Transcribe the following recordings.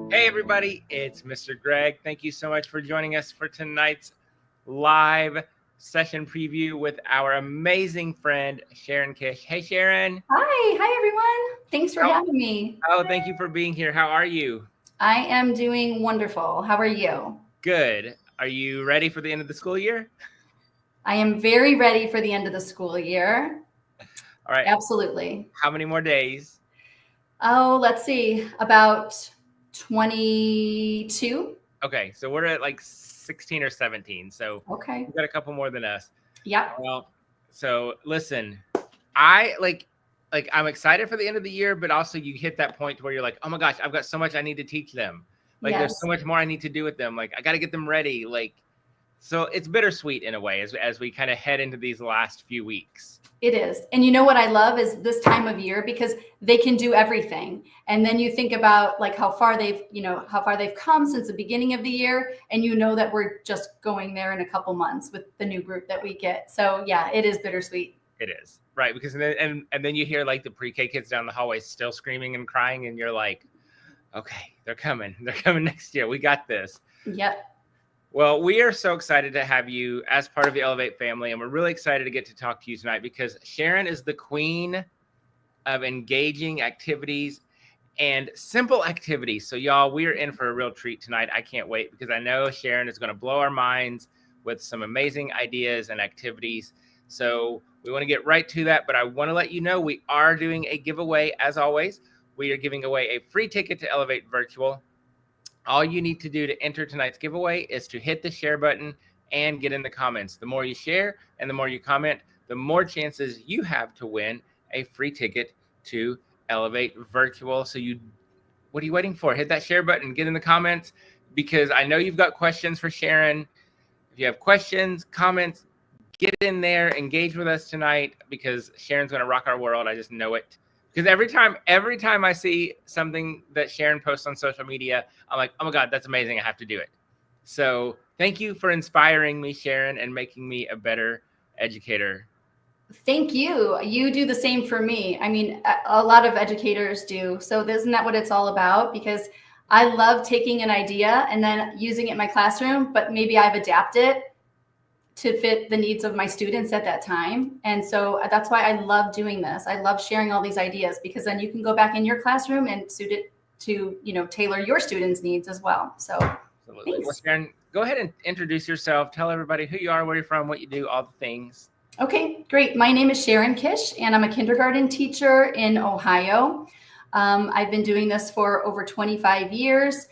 Hey everybody, it's Mr. Greg. Thank you so much for joining us for tonight's live session preview with our amazing friend, Sharyn Kish. Hey Sharyn. Hi everyone. Thanks for having me. Oh, thank you for being here. How are you? I am doing wonderful. How are you? Good. Are you ready for the end of the school year? I am very ready for the end of the school year. All right. Absolutely. How many more days? Oh, let's see. About 22. Okay, so we're at like 16 or 17. So okay, we've got a couple more than us. Yeah. Well, so listen, I'm excited for the end of the year, but also you hit that point where you're like, oh my gosh, I've got so much I need to teach them. Like There's so much more I need to do with them. Like I got to get them ready. So it's bittersweet in a way as we kind of head into these last few weeks. It is. And you know what I love is this time of year because they can do everything. And then you think about like how far they've come since the beginning of the year. And you know that we're just going there in a couple months with the new group that we get. So yeah, it is bittersweet. It is. Right. Because and then you hear like the pre-K kids down the hallway still screaming and crying. And you're like, okay, they're coming. They're coming next year. We got this. Yep. Well, we are so excited to have you as part of the Elevate family, and we're really excited to get to talk to you tonight because Sharyn is the queen of engaging activities and simple activities. So, y'all, we are in for a real treat tonight. I can't wait because I know Sharyn is going to blow our minds with some amazing ideas and activities. So we want to get right to that, but I want to let you know we are doing a giveaway as always. We are giving away a free ticket to Elevate Virtual. All you need to do to enter tonight's giveaway is to hit the share button and get in the comments. The more you share and the more you comment, the more chances you have to win a free ticket to Elevate Virtual. So what are you waiting for? Hit that share button, get in the comments, because I know you've got questions for Sharyn. If you have questions, comments, get in there, engage with us tonight because Sharyn's going to rock our world. I just know it. Because every time I see something that Sharyn posts on social media, I'm like, oh my God, that's amazing. I have to do it. So thank you for inspiring me, Sharyn, and making me a better educator. Thank you. You do the same for me. I mean, a lot of educators do. So isn't that what it's all about? Because I love taking an idea and then using it in my classroom, but maybe I've adapted to fit the needs of my students at that time. And so that's why I love doing this. I love sharing all these ideas because then you can go back in your classroom and suit it to, tailor your students' needs as well. So absolutely. Well, Sharyn, go ahead and introduce yourself. Tell everybody who you are, where you're from, what you do, all the things. Okay, great. My name is Sharyn Kish, and I'm a kindergarten teacher in Ohio. I've been doing this for over 25 years.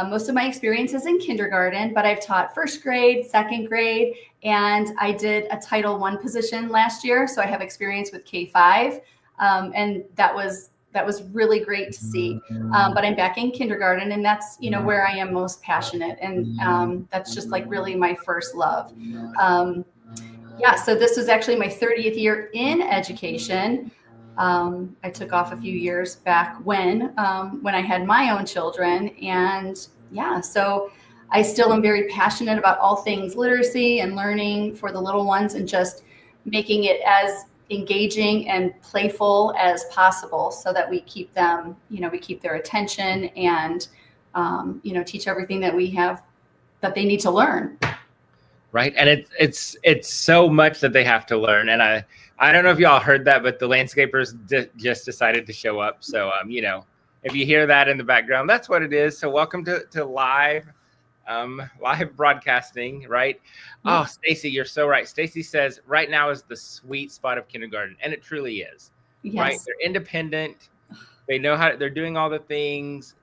Most of my experience is in kindergarten, but I've taught first grade, second grade, and I did a Title I position last year. So I have experience with K-5, and that was really great to see. But I'm back in kindergarten, and that's, where I am most passionate. And that's just like really my first love. So this was actually my 30th year in education. I took off a few years back when I had my own children. And so I still am very passionate about all things literacy and learning for the little ones and just making it as engaging and playful as possible so that we keep them, we keep their attention and, teach everything that we have that they need to learn. Right. And it's so much that they have to learn. And I don't know if y'all heard that, but the landscapers just decided to show up. So, If you hear that in the background, that's what it is. So welcome to live broadcasting, right? Oh, Stacy, you're so right. Stacy says right now is the sweet spot of kindergarten, and it truly is. Yes. Right? They're independent. They know how they're doing all the things.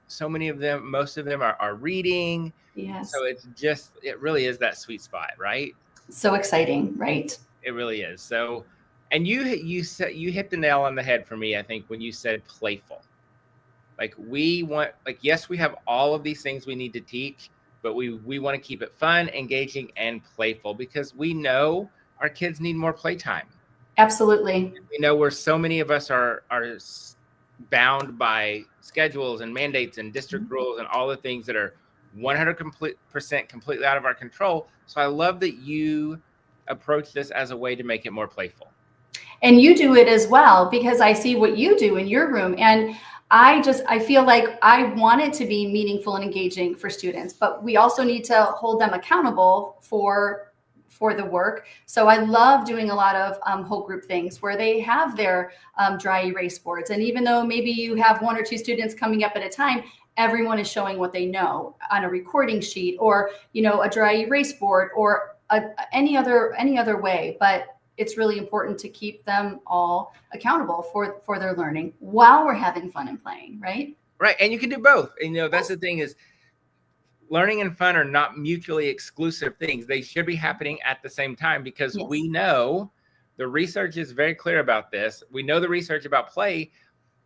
So many of them, most of them are reading. Yes. So it really is that sweet spot, right? So exciting, right? It really is. So, and you hit the nail on the head for me, I think, when you said playful. Like yes, we have all of these things we need to teach, but we want to keep it fun, engaging, and playful because we know our kids need more playtime. Absolutely. We know where so many of us are bound by schedules and mandates and district rules and all the things that are 100% completely out of our control. So I love that you approach this as a way to make it more playful. And you do it as well, because I see what you do in your room. And I feel like I want it to be meaningful and engaging for students, but we also need to hold them accountable for the work. So I love doing a lot of whole group things where they have their dry erase boards. And even though maybe you have one or two students coming up at a time, everyone is showing what they know on a recording sheet or, a dry erase board or any other way. But it's really important to keep them all accountable for their learning while we're having fun and playing, right? Right. And you can do both. And, that's the thing is learning and fun are not mutually exclusive things. They should be happening at the same time because we know the research is very clear about this. We know the research about play,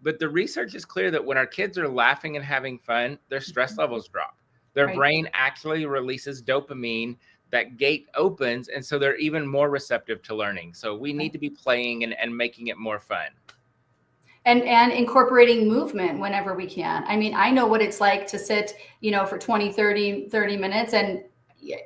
but the research is clear that when our kids are laughing and having fun, their stress levels drop. Their brain actually releases dopamine. That gate opens, and so they're even more receptive to learning. So we need to be playing and making it more fun. And incorporating movement whenever we can. I mean, I know what it's like to sit, for 20, 30 minutes, and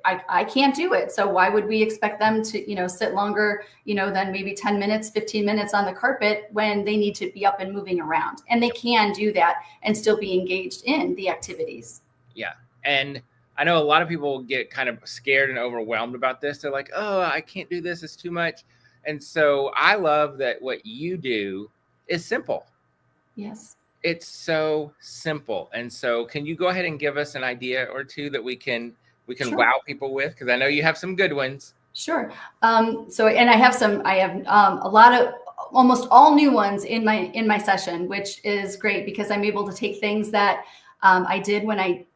I can't do it. So why would we expect them to, sit longer, than maybe 10 minutes, 15 minutes on the carpet when they need to be up and moving around? And they can do that and still be engaged in the activities. Yeah. And I know a lot of people get kind of scared and overwhelmed about this. They're like, oh, I can't do this. It's too much. And so I love that what you do is simple. Yes. It's so simple. And so can you go ahead and give us an idea or two that we can wow people with? Because I know you have some good ones. Sure. And I have a lot of almost all new ones in my session, which is great because I'm able to take things that I did when I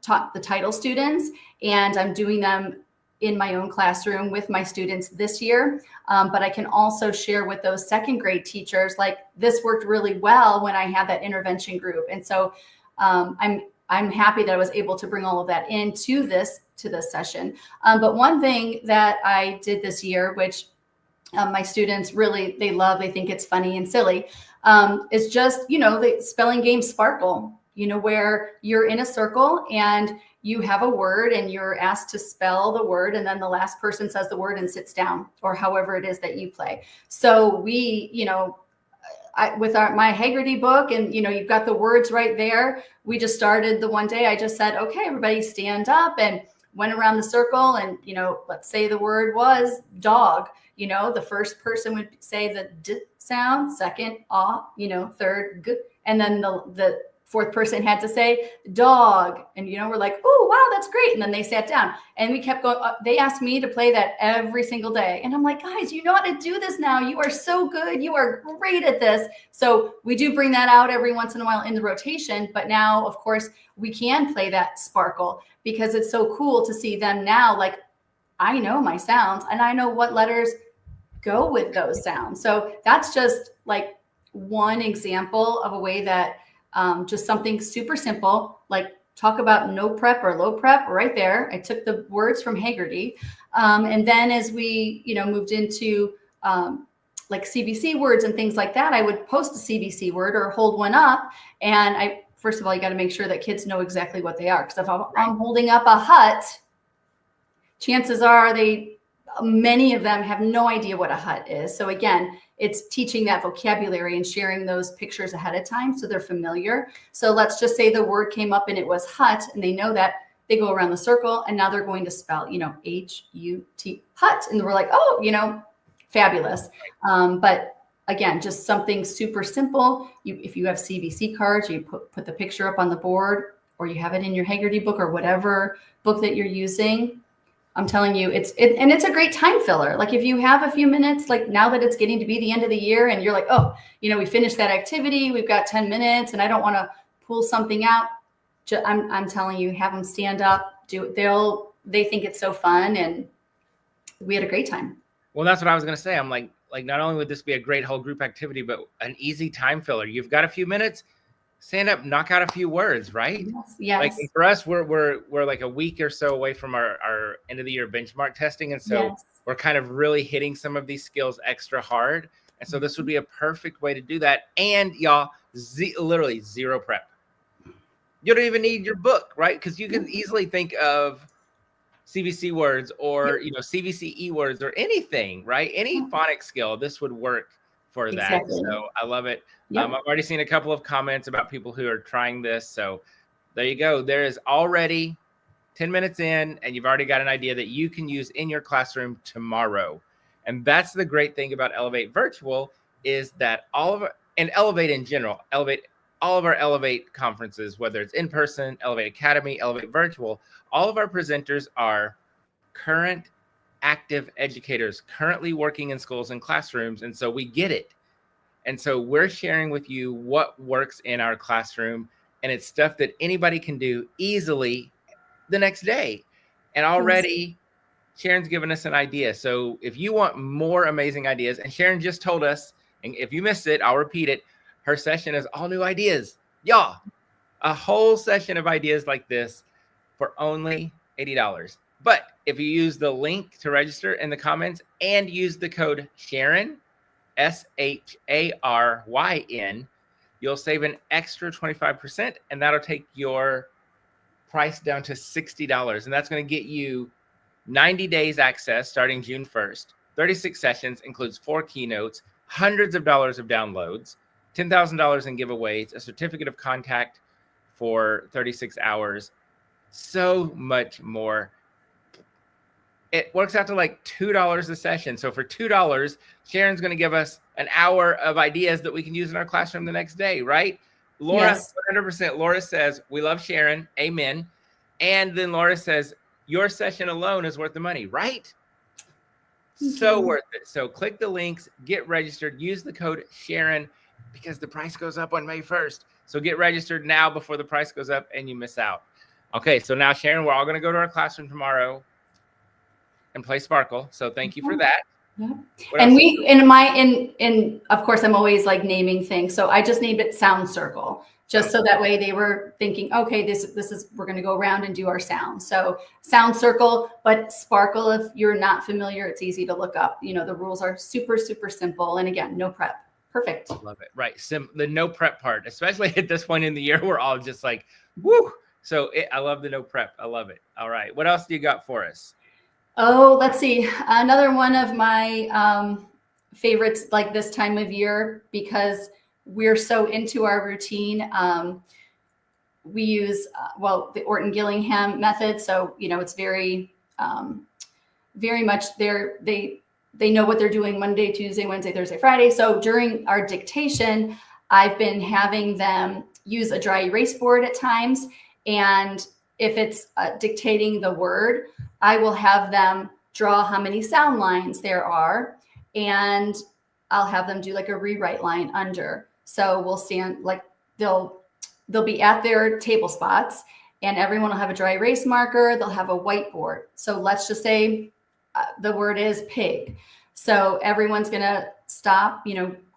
taught the title students, and I'm doing them in my own classroom with my students this year. But I can also share with those second grade teachers, like this worked really well when I had that intervention group. And so I'm happy that I was able to bring all of that into this session. But one thing that I did this year, which my students really, they love, they think it's funny and silly, is just, the spelling game Sparkle. Where you're in a circle and you have a word and you're asked to spell the word, and then the last person says the word and sits down, or however it is that you play. So we, with my Haggerty book, and you've got the words right there. We just started the one day. I just said, okay, everybody stand up, and went around the circle, and let's say the word was dog. The first person would say the d sound, second third g, and then the fourth person had to say dog, and we're like, oh wow, that's great. And then they sat down, and we kept going. They asked me to play that every single day, and I'm like, guys, you know how to do this now. You are so good. You are great at this. So we do bring that out every once in a while in the rotation. But now, of course, we can play that Sparkle because it's so cool to see them now. Like, I know my sounds, and I know what letters go with those sounds. So that's just like one example of a way that just something super simple, like talk about no prep or low prep right there. I took the words from Haggerty. And then as we, moved into like CVC words and things like that, I would post a CVC word or hold one up. And first of all, you got to make sure that kids know exactly what they are. Because if I'm holding up a hut, chances are many of them have no idea what a hut is. So again, it's teaching that vocabulary and sharing those pictures ahead of time so they're familiar. So let's just say the word came up and it was hut, and they know that. They go around the circle, and now they're going to spell, H-U-T, hut. And we're like, oh, fabulous. But again, just something super simple. If you have CVC cards, you put the picture up on the board, or you have it in your Haggerty book or whatever book that you're using. I'm telling you, it's a great time filler. Like if you have a few minutes, like now that it's getting to be the end of the year and you're like, oh, we finished that activity, we've got 10 minutes and I don't want to pull something out. I'm telling you, have them stand up, they think it's so fun, and we had a great time. Well, that's what I was going to say. I'm like, not only would this be a great whole group activity, but an easy time filler. You've got a few minutes, stand up, knock out a few words, right? Yes. Like for us, we're like a week or so away from our end of the year benchmark testing. And so we're kind of really hitting some of these skills extra hard. And so this would be a perfect way to do that. And y'all, literally zero prep. You don't even need your book, right? Because you can easily think of CVC words or CVCE words or anything, right? Any phonics skill, this would work for that. So I love it. I've already seen a couple of comments about people who are trying this. So there you go. There is already 10 minutes in, and you've already got an idea that you can use in your classroom tomorrow. And that's the great thing about Elevate Virtual, is that Elevate in general, all of our Elevate conferences, whether it's in person, Elevate Academy, Elevate Virtual, all of our presenters are current active educators currently working in schools and classrooms. And so we get it. And so we're sharing with you what works in our classroom, and it's stuff that anybody can do easily the next day. And already Sharyn's given us an idea. So if you want more amazing ideas, and Sharyn just told us, and if you missed it, I'll repeat it. Her session is all new ideas. Y'all, a whole session of ideas like this for only $80. But if you use the link to register in the comments and use the code Sharyn, SHARYN, you'll save an extra 25%, and that'll take your price down to $60. And that's going to get you 90 days access starting June 1st, 36 sessions, includes 4 keynotes, hundreds of dollars of downloads, $10,000 in giveaways, a certificate of contact for 36 hours, so much more. It works out to like $2 a session. So for $2, Sharyn's going to give us an hour of ideas that we can use in our classroom the next day, right? Laura, 100%. Laura says, we love Sharyn. Amen. And then Laura says, your session alone is worth the money, right? So worth it. So click the links, get registered, use the code Sharyn, because the price goes up on May 1st. So get registered now before the price goes up and you miss out. Okay, so now Sharyn, we're all going to go to our classroom tomorrow and play Sparkle. So thank you for that. Yeah. And of course I'm always like naming things. So I just named it Sound Circle, just so that way they were thinking, okay, this is, we're going to go around and do our sound. So Sound Circle, but Sparkle, if you're not familiar, it's easy to look up. The rules are super, super simple. And again, no prep. Perfect. Love it. Right. The no prep part, especially at this point in the year, we're all just like, woo. So I love the no prep. I love it. All right. What else do you got for us? Oh, let's see. Another one of my favorites, like this time of year, because we're so into our routine. We use, the Orton-Gillingham method. So, it's very, very much they know what they're doing Monday, Tuesday, Wednesday, Thursday, Friday. So during our dictation, I've been having them use a dry erase board at times. And if it's dictating the word, I will have them draw how many sound lines there are. And I'll have them do like a rewrite line under. So we'll stand, like they'll be at their table spots, and everyone will have a dry erase marker. They'll have a whiteboard. So let's just say the word is pig. So everyone's going to stop,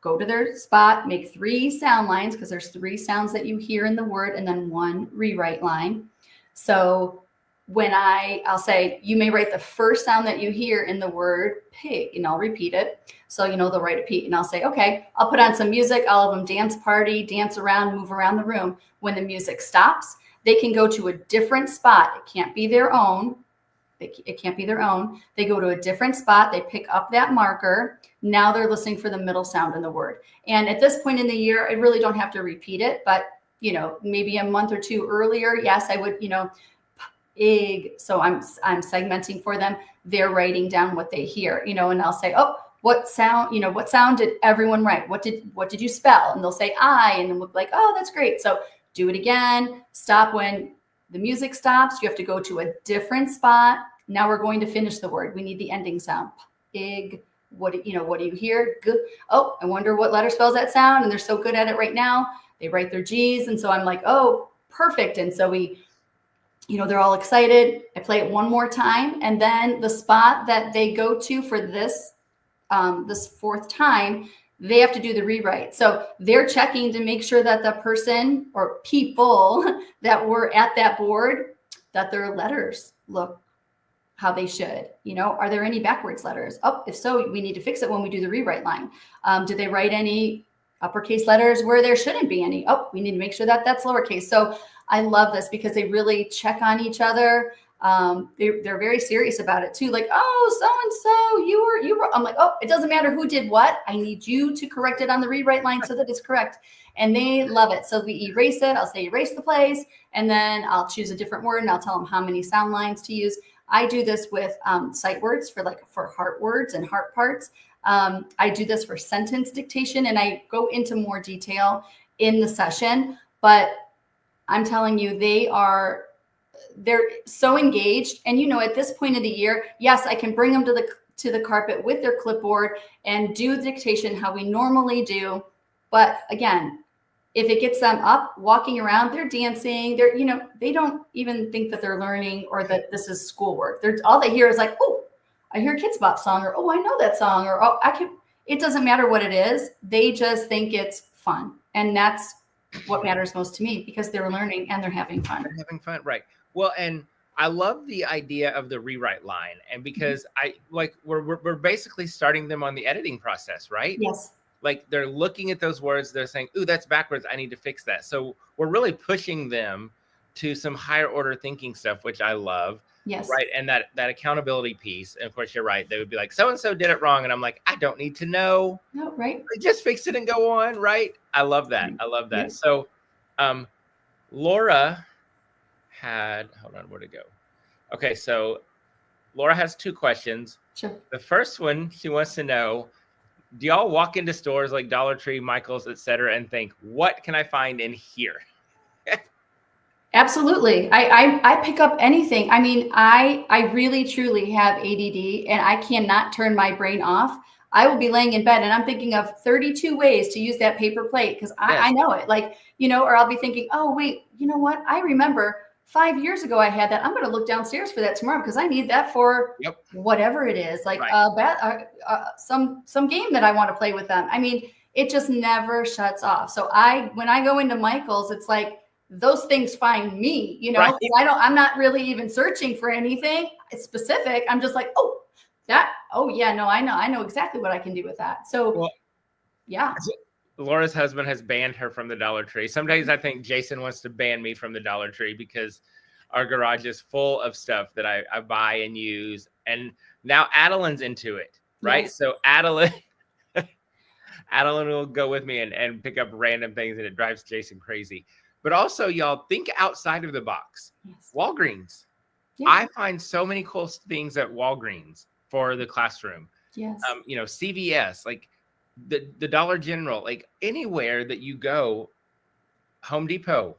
go to their spot, make 3 sound lines, because there's 3 sounds that you hear in the word, and then 1 rewrite line. So when I'll say, you may write the first sound that you hear in the word pig, and I'll repeat it. So, they'll write a P, and I'll say, okay, I'll put on some music. I'll have them dance party, dance around, move around the room. When the music stops, they can go to a different spot. It can't be their own. It can't be their own. They go to a different spot. They pick up that marker. Now they're listening for the middle sound in the word. And at this point in the year, I really don't have to repeat it, but, maybe a month or 2 earlier, yes, I would, pig. So I'm segmenting for them. They're writing down what they hear, and I'll say, oh, what sound did everyone write? What did you spell? And they'll say I, and then we'll be like, oh, that's great. So do it again. Stop when the music stops. You have to go to a different spot. Now we're going to finish the word. We need the ending sound. Ig. What do you hear? Good. Oh, I wonder what letter spells that sound. And they're so good at it right now. They write their G's. And so I'm like, oh, perfect. And so they're all excited. I play it one more time. And then the spot that they go to for this fourth time, they have to do the rewrite. So they're checking to make sure that the person or people that were at that board, that their letters look how they should. Are there any backwards letters? Oh, if so, we need to fix it when we do the rewrite line. Did they write any uppercase letters where there shouldn't be any? Oh, we need to make sure that that's lowercase. So I love this because they really check on each other. They're very serious about it too. Like, oh, so-and-so, you were, I'm like, oh, it doesn't matter who did what. I need you to correct it on the rewrite line so that it's correct. And they love it. So we erase it. I'll say erase the place. And then I'll choose a different word and I'll tell them how many sound lines to use. I do this with sight words for heart words and heart parts. I do this for sentence dictation, and I go into more detail in the session. But I'm telling you, they're so engaged. And at this point of the year, yes, I can bring them to the carpet with their clipboard and do the dictation how we normally do. But again, if it gets them up, walking around, they're dancing, they don't even think that they're learning or that this is schoolwork. All they hear is like, oh, I hear a Kids Bop song, or, oh, I know that song, or, oh, it doesn't matter what it is. They just think it's fun. And that's what matters most to me, because they're learning and they're having fun. They're having fun. Right. Well, and I love the idea of the rewrite line. And because we're basically starting them on the editing process, right? Yes. Like they're looking at those words, they're saying, ooh, that's backwards. I need to fix that. So we're really pushing them to some higher order thinking stuff, which I love. Yes. Right. And that accountability piece. And of course, you're right. They would be like, so-and-so did it wrong. And I'm like, I don't need to know. No, right. Just fix it and go on. Right. I love that. I love that. Yes. So Laura hold on, where'd it go? Okay. So Laura has 2 questions. Sure. The first one, she wants to know, do y'all walk into stores like Dollar Tree, Michael's, etc., and think, what can I find in here? Absolutely. I pick up anything. I mean, I really, truly have ADD, and I cannot turn my brain off. I will be laying in bed and I'm thinking of 32 ways to use that paper plate because I know it. Or I'll be thinking, oh, wait, you know what? I remember 5 years ago I had that. I'm going to look downstairs for that tomorrow because I need that for whatever it is, some game that I want to play with them. I mean, it just never shuts off. So when I go into Michael's, it's like those things find me, Right. I'm not really even searching for anything specific. I'm just like, I know exactly what I can do with that. So, yeah. Laura's husband has banned her from the Dollar Tree. Some days I think Jason wants to ban me from the Dollar Tree because our garage is full of stuff that I buy and use. And now Adeline's into it, right? Yes. So Adeline will go with me and pick up random things, and it drives Jason crazy. But also, y'all, think outside of the box. Yes. Walgreens. Yeah. I find so many cool things at Walgreens for the classroom. Yes. CVS, like the Dollar General, like anywhere that you go, Home Depot,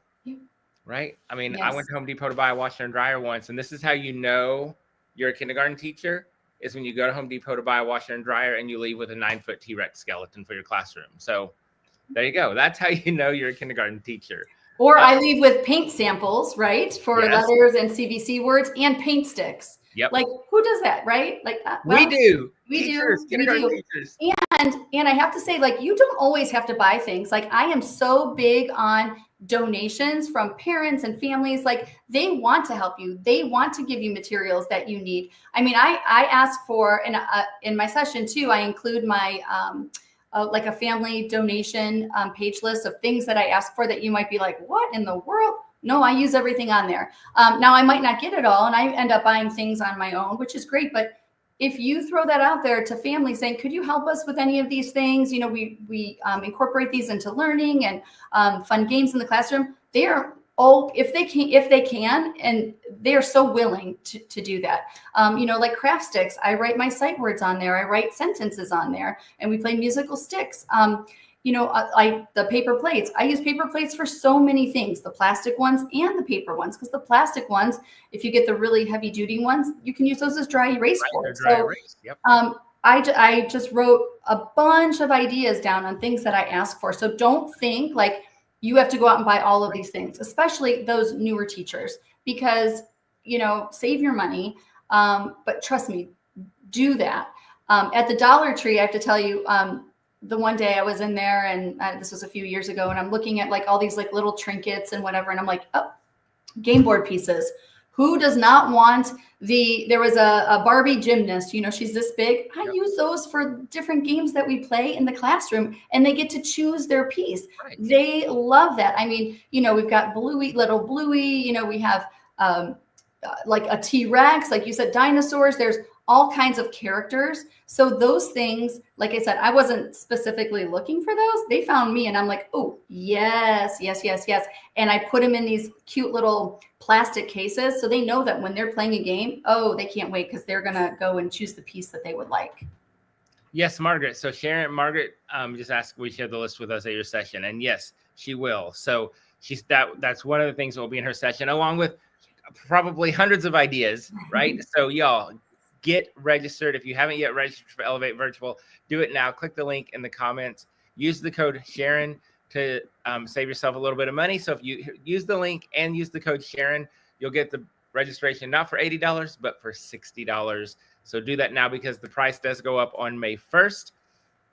right? I mean, I went to Home Depot to buy a washer and dryer once, and this is how you know you're a kindergarten teacher, is when you go to Home Depot to buy a washer and dryer and you leave with a 9-foot T-Rex skeleton for your classroom. So there you go. That's how you know you're a kindergarten teacher. Or I leave with paint samples, right? For letters and CVC words and paint sticks. Yep. Like, who does that, right? Like, we do. Kindergarten teachers. And I have to say, like, you don't always have to buy things. Like, I am so big on donations from parents and families. Like, they want to help you. They want to give you materials that you need. I mean, I ask for, and in my session too, I include my like a family donation page list of things that I ask for that you might be like, what in the world? No, I use everything on there. Now I might not get it all, and I end up buying things on my own, which is great. But if you throw that out there to families saying, could you help us with any of these things? We incorporate these into learning and fun games in the classroom. They are Oh, if they can, and they are so willing to do that. Like craft sticks, I write my sight words on there. I write sentences on there, and we play musical sticks. The paper plates. I use paper plates for so many things, the plastic ones and the paper ones, because the plastic ones, if you get the really heavy duty ones, you can use those as dry erase boards. Yep. I just wrote a bunch of ideas down on things that I ask for. So don't think like you have to go out and buy all of these things, especially those newer teachers, because, save your money. But trust me, do that. At the Dollar Tree, I have to tell you, the one day I was in there, and this was a few years ago, and I'm looking at like all these like little trinkets and whatever. And I'm like, oh, game board pieces. Who does not want there was a Barbie gymnast, she's this big. I use those for different games that we play in the classroom, and they get to choose their piece. Right. They love that. I mean, we've got little Bluey, we have like a T-Rex, like you said, dinosaurs. There's all kinds of characters. So those things, like I said, I wasn't specifically looking for those. They found me, and I'm like, oh, yes. And I put them in these cute little plastic cases. So they know that when they're playing a game, oh, they can't wait, because they're going to go and choose the piece that they would like. Yes, Margaret. So Margaret just asked, we share the list with us at your session. And yes, she will. So that's one of the things that will be in her session, along with probably hundreds of ideas, right? So y'all, get registered. If you haven't yet registered for Elevate Virtual, do it now. Click the link in the comments. Use the code Sharyn to save yourself a little bit of money. So if you use the link and use the code Sharyn, you'll get the registration not for $80, but for $60. So do that now, because the price does go up on May 1st.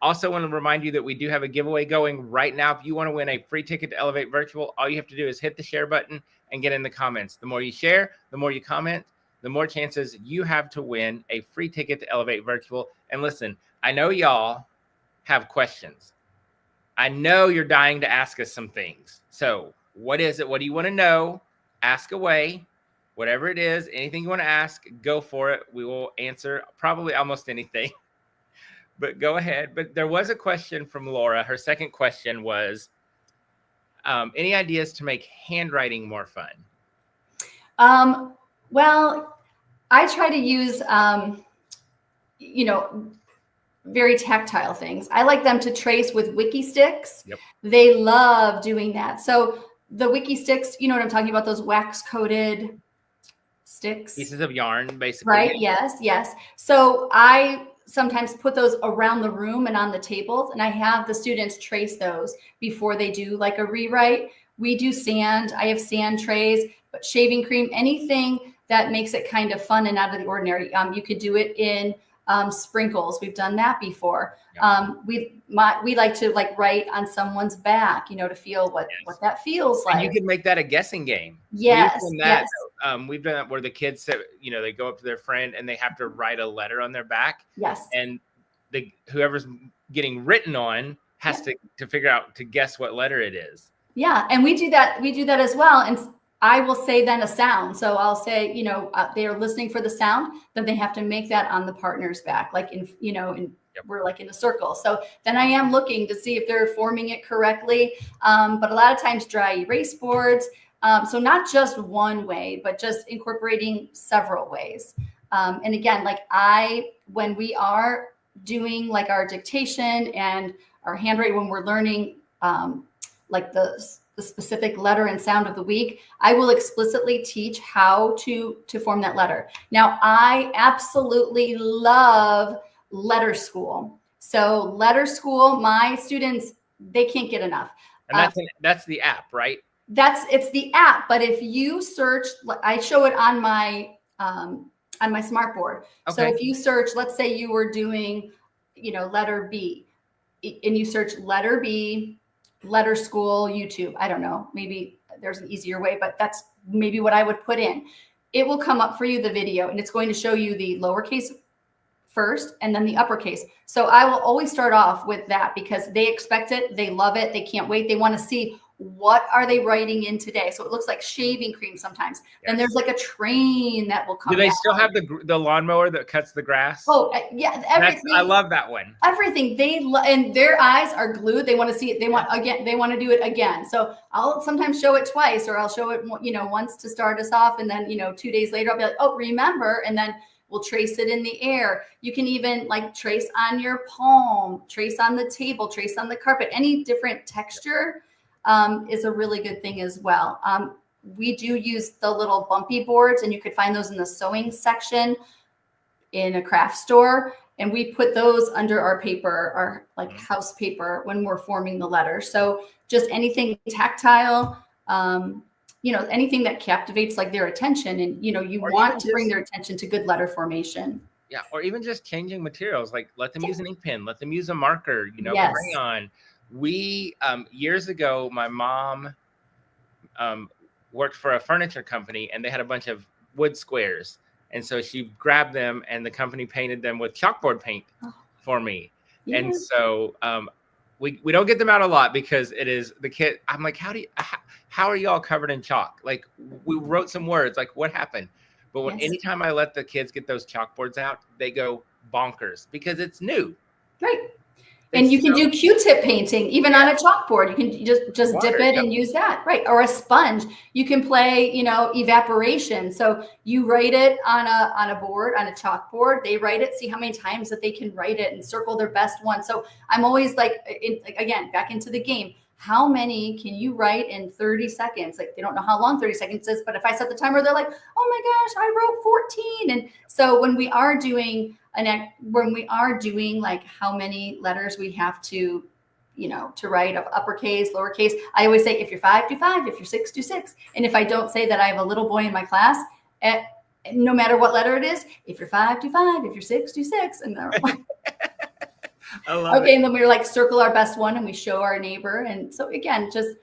Also want to remind you that we do have a giveaway going right now. If you want to win a free ticket to Elevate Virtual, all you have to do is hit the share button and get in the comments. The more you share, the more you comment, the more chances you have to win a free ticket to Elevate Virtual. And listen, I know y'all have questions. I know you're dying to ask us some things. So what is it? What do you want to know? Ask away. Whatever it is, anything you want to ask, go for it. We will answer probably almost anything. But go ahead. But there was a question from Laura. Her second question was, any ideas to make handwriting more fun? Well, I try to use, very tactile things. I like them to trace with wiki sticks. Yep. They love doing that. So the wiki sticks, you know what I'm talking about, those wax coated sticks. Pieces of yarn, basically. Right. Yes. So I sometimes put those around the room and on the tables, and I have the students trace those before they do like a rewrite. We do sand. I have sand trays, but shaving cream, anything that makes it kind of fun and out of the ordinary. You could do it in sprinkles. We've done that before. Yep. We like to like write on someone's back, to feel what that feels like. And you can make that a guessing game. Yes. Yes. We've done that where the kids say, they go up to their friend and they have to write a letter on their back. Yes. And whoever's getting written on has to figure out to guess what letter it is. Yeah. And we do that as well. And I will say then a sound. So I'll say, they are listening for the sound, then they have to make that on the partner's back, like we're like in a circle. So then I am looking to see if they're forming it correctly. But a lot of times dry erase boards. So not just one way, but just incorporating several ways. And again, when we are doing like our dictation and our handwriting, when we're learning like the specific letter and sound of the week, I will explicitly teach how to form that letter. Now, I absolutely love letter school. So letter school, my students, they can't get enough. And that's the app, right? It's the app. But if you search, I show it on my smart board. Okay. So if you search, let's say you were doing, letter B, and you search letter B, letter school, YouTube. I don't know. Maybe there's an easier way, but that's maybe what I would put in. It will come up for you, the video, and it's going to show you the lowercase first and then the uppercase. So I will always start off with that because they expect it. They love it. They can't wait. They want to see what are they writing in today? So it looks like shaving cream sometimes. Yes. Then there's like a train that will come. Do they still have the lawnmower that cuts the grass? Oh, yeah. I love that one. Everything and their eyes are glued. They want to see it. They want to do it again. So I'll sometimes show it twice, or I'll show it, once to start us off. And then, 2 days later, I'll be like, oh, remember. And then we'll trace it in the air. You can even like trace on your palm, trace on the table, trace on the carpet. Any different texture is a really good thing as well. We do use the little bumpy boards, and you could find those in the sewing section in a craft store. And we put those under our paper, our like house paper, when we're forming the letter. So just anything tactile, anything that captivates like their attention, and you want to bring their attention to good letter formation. Yeah, or even just changing materials, like let them use an ink pen, let them use a marker, Yes. crayon. We years ago, my mom worked for a furniture company, and they had a bunch of wood squares, and so she grabbed them, and the company painted them with chalkboard paint for me. Yeah. And so we don't get them out a lot because it is the kid. I'm like, how are you all covered in chalk? Like, we wrote some words, like what happened? But anytime I let the kids get those chalkboards out, they go bonkers because it's new. Right. And you can do Q-tip painting even on a chalkboard. You can just dip it and use that, right? Or a sponge. You can play, evaporation. So you write it on a board, on a chalkboard. They write it, see how many times that they can write it, and circle their best one. So I'm always like, again, back into the game. How many can you write in 30 seconds? Like, they don't know how long 30 seconds is, but if I set the timer, they're like, oh my gosh, I wrote 14. And so when we are doing like how many letters we have to write of uppercase, lowercase, I always say, if you're 5, do 5, if you're 6, do 6. And if I don't say that, I have a little boy in my class, no matter what letter it is, if you're 5, do 5, if you're 6, do 6. And they're like, I love it. And then we're like, circle our best one, and we show our neighbor. And so again, just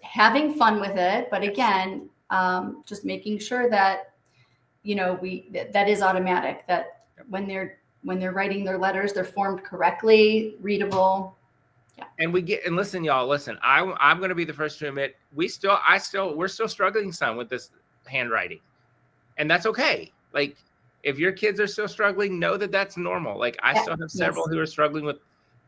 having fun with it. But again, just making sure that, that is automatic, that when they're writing their letters, they're formed correctly, readable. Yeah. And listen, y'all, I'm going to be the first to admit, we're still struggling some with this handwriting, and that's okay. Like, if your kids are still struggling, know that that's normal. Like, I still have several who are struggling with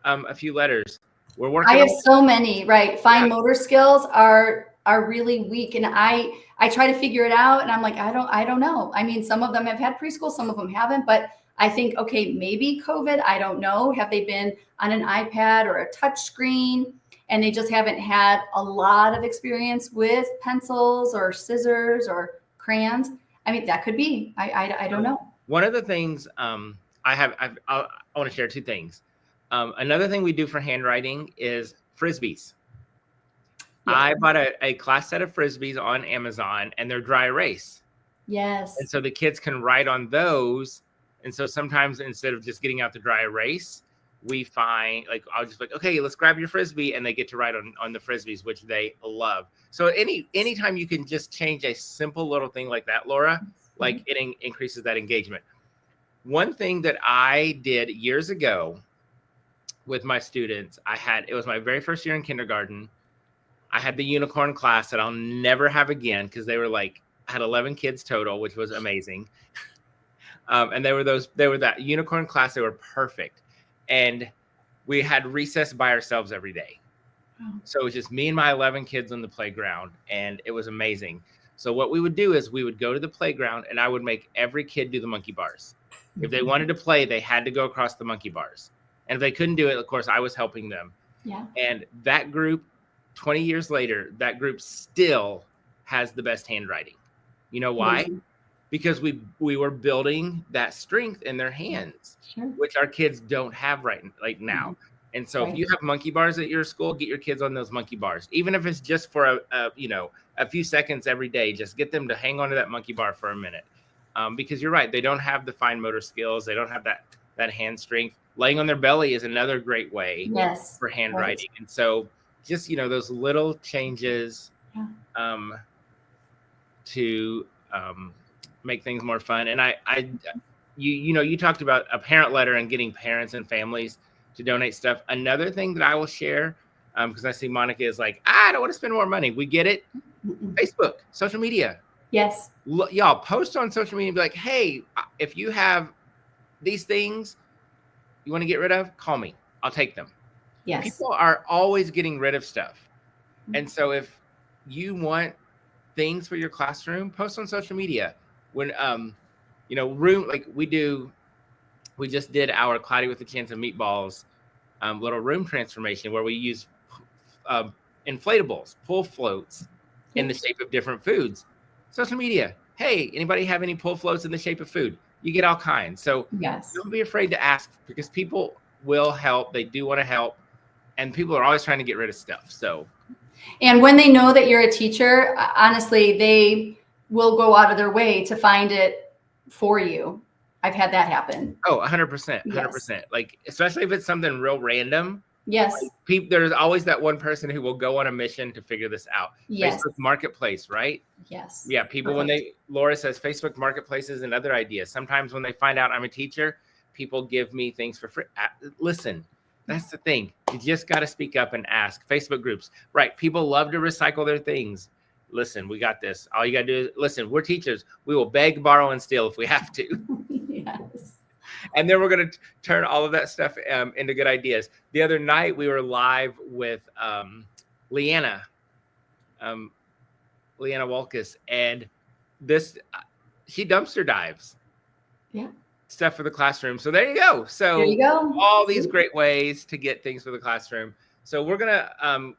a few letters. We're working. I have so many, right? Fine motor skills are really weak. And I try to figure it out, and I'm like, I don't know. I mean, some of them have had preschool, some of them haven't, but I think, okay, maybe COVID, I don't know. Have they been on an iPad or a touch screen, and they just haven't had a lot of experience with pencils or scissors or crayons? I mean, that could be. I don't know. One of the things I want to share two things. Another thing we do for handwriting is Frisbees. Yeah. I bought a class set of Frisbees on Amazon, and they're dry erase. Yes. And so the kids can write on those. And so sometimes, instead of just getting out the dry erase, we find, like, I'll just like, okay, let's grab your Frisbee, and they get to write on the Frisbees, which they love. So anytime you can just change a simple little thing like that, Laura, like, it increases that engagement. One thing that I did years ago with my students, it was my very first year in kindergarten. I had the unicorn class that I'll never have again, because they were like, I had 11 kids total, which was amazing. And they were that unicorn class. They were perfect. And we had recess by ourselves every day. So it was just me and my 11 kids on the playground, and it was amazing. So what we would do is we would go to the playground, and I would make every kid do the monkey bars. If they wanted to play, they had to go across the monkey bars. And if they couldn't do it, of course, I was helping them. Yeah. And that group, 20 years later, that group still has the best handwriting. You know why? Mm-hmm. Because we were building that strength in their hands, which our kids don't have right now. Mm-hmm. And so if you have monkey bars at your school, get your kids on those monkey bars. Even if it's just for a few seconds every day, just get them to hang on to that monkey bar for a minute. Because you're right, they don't have the fine motor skills. They don't have that hand strength. Laying on their belly is another great way for handwriting. Right. And so just, those little changes to make things more fun. And you talked about a parent letter and getting parents and families to donate stuff. Another thing that I will share, Because I see Monica is like, I don't want to spend more money. We get it. Facebook, social media. Yes. Y'all post on social media and be like, hey, if you have these things you want to get rid of, call me. I'll take them. Yes. People are always getting rid of stuff. And so if you want things for your classroom, post on social media. When, room, like we just did our Cloudy with a Chance of Meatballs little room transformation where we use inflatables, pool floats in the shape of different foods. Social media. Hey, anybody have any pool floats in the shape of food? You get all kinds. So don't be afraid to ask, because people will help. They do want to help. And people are always trying to get rid of stuff. And when they know that you're a teacher, honestly, they will go out of their way to find it for you. I've had that happen. Oh, 100%. 100%. Like, especially if it's something real random. Yes. Like, there's always that one person who will go on a mission to figure this out. Yes. Facebook Marketplace, right? Yes. Yeah. People, Laura says Facebook Marketplaces and other ideas. Sometimes when they find out I'm a teacher, people give me things for free. Listen, that's the thing. You just got to speak up and ask. Facebook groups, right? People love to recycle their things. Listen, we got this. All you got to do is listen. We're teachers. We will beg, borrow, and steal if we have to. Yes. And then we're going to turn all of that stuff into good ideas. The other night we were live with Leanna Walkus, and she dumpster dives. Yeah. Stuff for the classroom. So there you go. So there you go. All these great ways to get things for the classroom. So we're gonna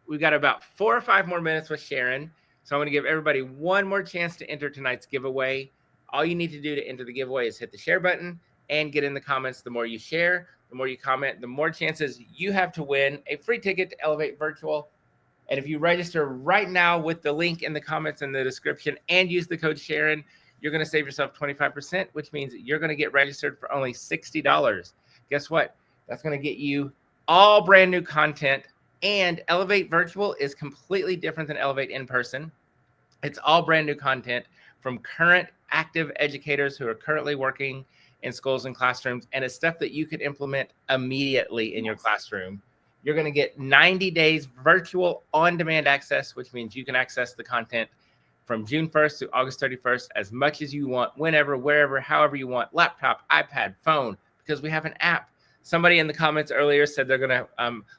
we've got about 4 or 5 more minutes with Sharyn. So I'm gonna give everybody one more chance to enter tonight's giveaway. All you need to do to enter the giveaway is hit the share button and get in the comments. The more you share, the more you comment, the more chances you have to win a free ticket to Elevate Virtual. And if you register right now with the link in the comments in the description and use the code Sharyn, you're going to save yourself 25%, which means you're going to get registered for only $60. Guess what? That's going to get you all brand new content. And Elevate Virtual is completely different than Elevate in person. It's all brand new content from current active educators who are currently working in schools and classrooms. And it's stuff that you could implement immediately in your classroom. You're going to get 90 days virtual on-demand access, which means you can access the content from June 1st to August 31st, as much as you want, whenever, wherever, however you want, laptop, iPad, phone, because we have an app. Somebody in the comments earlier said they're going to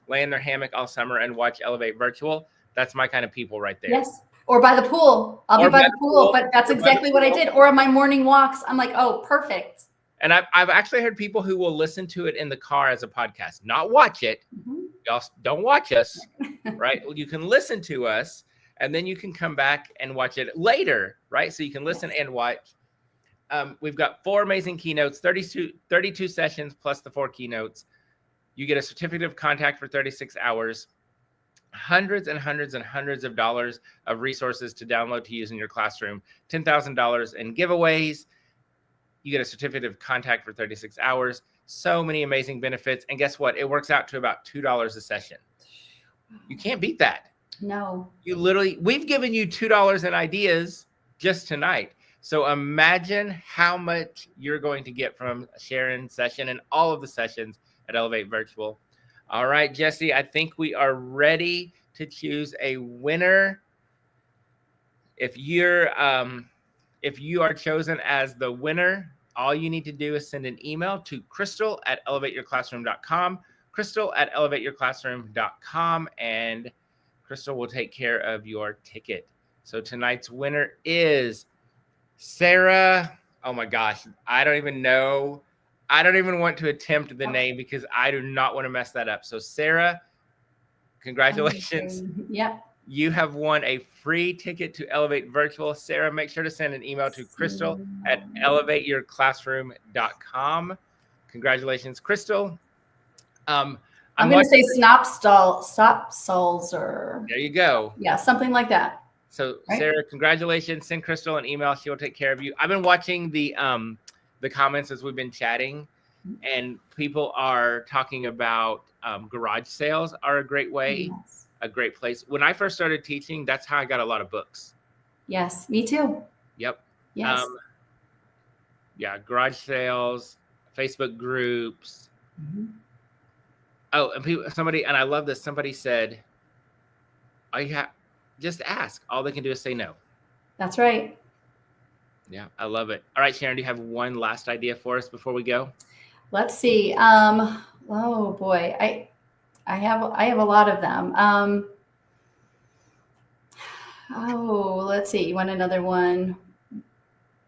lay in their hammock all summer and watch Elevate Virtual. That's my kind of people right there. Yes. Or by the pool. I'll be by the pool, but that's exactly what I did. Or on my morning walks, I'm like, oh, perfect. And I've actually heard people who will listen to it in the car as a podcast, not watch it. Mm-hmm. Y'all don't watch us, right? You can listen to us. And then you can come back and watch it later, right? So you can listen and watch. We've got 4 amazing keynotes, 32 sessions plus the 4 keynotes. You get a certificate of contact for 36 hours, hundreds and hundreds and hundreds of dollars of resources to download to use in your classroom, $10,000 in giveaways. You get a certificate of contact for 36 hours. So many amazing benefits. And guess what? It works out to about $2 a session. You can't beat that. No. We've given you $2 in ideas just tonight. So imagine how much you're going to get from Sharyn's session and all of the sessions at Elevate Virtual. All right, Jesse, I think we are ready to choose a winner. If you are chosen as the winner, all you need to do is send an email to crystal@elevateyourclassroom.com, crystal@elevateyourclassroom.com, and Crystal will take care of your ticket. So tonight's winner is Sarah. Oh my gosh. I don't even know. I don't even want to attempt the name because I do not want to mess that up. So Sarah, congratulations. Yep. You have won a free ticket to Elevate Virtual. Sarah, make sure to send an email to crystal@elevateyourclassroom.com. Congratulations, Crystal. I'm going to say Snopsalzer. There you go. Yeah, something like that. So, right? Sarah, congratulations. Send Crystal an email. She will take care of you. I've been watching the comments as we've been chatting, and people are talking about garage sales are a great way, a great place. When I first started teaching, that's how I got a lot of books. Yes, me too. Yep. Yes. Yeah, garage sales, Facebook groups. Mm-hmm. Oh, and somebody, and I love this. Somebody said, "I have just ask. All they can do is say no." That's right. Yeah, I love it. All right, Sharyn, do you have one last idea for us before we go? Let's see. Oh boy, I have a lot of them. Let's see. You want another one?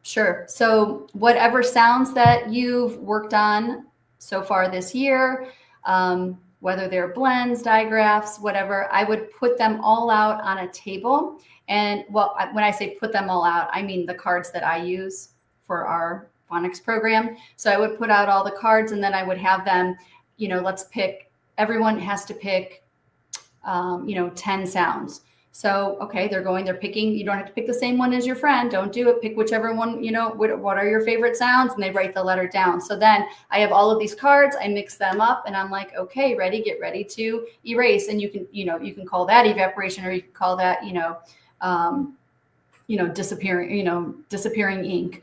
Sure. So whatever sounds that you've worked on so far this year, whether they're blends, digraphs, whatever, I would put them all out on a table. And well, when I say put them all out, I mean the cards that I use for our phonics program. So I would put out all the cards, and then I would have them, let's pick, everyone has to pick, 10 sounds. So, okay, they're picking, you don't have to pick the same one as your friend. Don't do it. Pick whichever one, what are your favorite sounds? And they write the letter down. So then I have all of these cards, I mix them up, and I'm like, okay, get ready to erase. And you can call that evaporation, or you can call that, disappearing ink.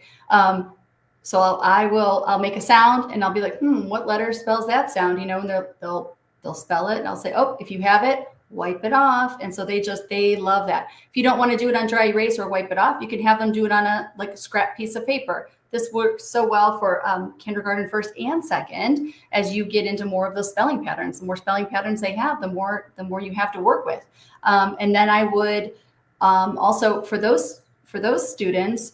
So I'll make a sound, and I'll be like, what letter spells that sound? And they'll spell it, and I'll say, oh, if you have it, wipe it off. And so they love that. If you don't want to do it on dry erase or wipe it off, you can have them do it on a scrap piece of paper. This works so well for kindergarten first and second. As you get into more of those spelling patterns, the more spelling patterns they have, the more you have to work with. And then I would also, for those students,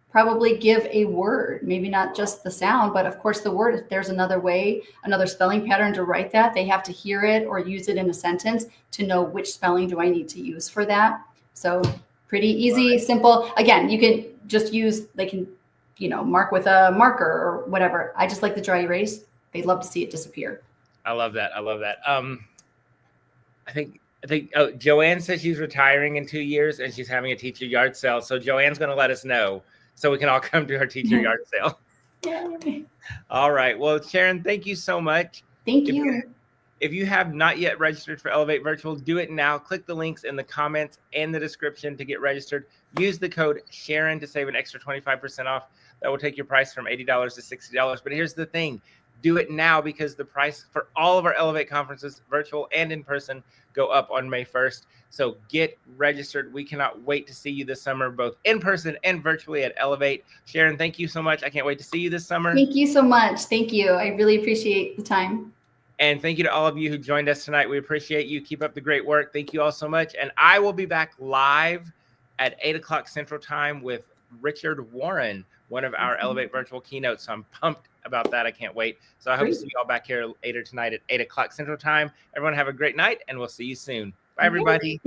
probably give a word, maybe not just the sound, but of course the word. If there's another spelling pattern to write that, they have to hear it or use it in a sentence to know which spelling do I need to use for that. So pretty easy, simple. Again, you can just they can, mark with a marker or whatever. I just like the dry erase. They'd love to see it disappear. I love that. I think Joanne says she's retiring in 2 years and she's having a teacher yard sale. So Joanne's going to let us know, so we can all come to her teacher yard sale. Yeah. All right. Well, Sharyn, thank you so much. Thank you. If you have not yet registered for Elevate Virtual, do it now. Click the links in the comments and the description to get registered. Use the code Sharyn to save an extra 25% off. That will take your price from $80 to $60. But here's the thing. Do it now, because the price for all of our Elevate conferences, virtual and in person, go up on May 1st. So get registered. We cannot wait to see you this summer, both in person and virtually at Elevate. Sharyn, thank you so much. I can't wait to see you this summer. Thank you so much. Thank you. I really appreciate the time. And thank you to all of you who joined us tonight. We appreciate you. Keep up the great work. Thank you all so much. And I will be back live at 8 o'clock Central Time with Richard Warren, one of our Elevate Virtual keynotes. So I'm pumped about that. I can't wait. So I hope to see you all back here later tonight at 8 o'clock Central Time. Everyone have a great night, and we'll see you soon. Bye, everybody.